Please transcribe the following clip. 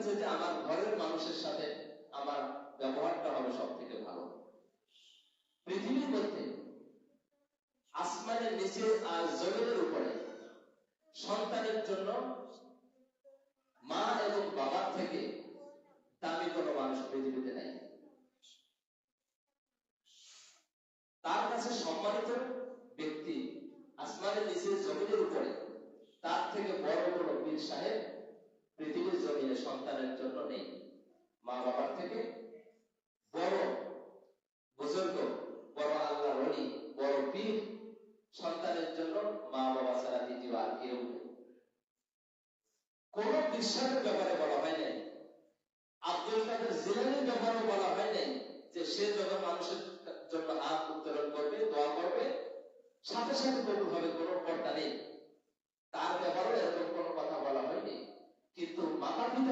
হচ্ছে যে আমার ঘরের মানুষের সাথে আমার ব্যবহারটা হবে সব থেকে ভালো। পৃথিবীর মধ্যে আসমানের নিচে আর জমিনের উপরে সন্তানের জন্য মা এবং বাবার থেকে দামি কোনো মানুষ পৃথিবীতে নাই। তার কাছে সম্মানিত ব্যক্তি আসমানের নিচে জমিনের উপরে তার থেকে বড় কোনো পীর সাহেব পৃথিবীর জমিনে সন্তানের জন্য নেই। মা বাবার থেকে বড় বুজুর্গ, বড় আল্লাহর ওলি, বড় পীর সন্তানের জন্য মা বাবা ছাড়া দ্বিতীয় আর কেউ নেই। কোন বিশ্বাসের ব্যাপারে বলা হয় নাই, আব্দুল কাদের জিলানীর ব্যাপারে বলা হয় নাই যে সে যখন মানুষের জন্য হাত উত্তোলন করবে, দোয়া করবে, সাথে সাথে কবুল হবে, কোনো পর্দা নেই। তার ব্যাপারে এরকম কোনো কথা বলা হয়নি। কিন্তু মাতা পিতা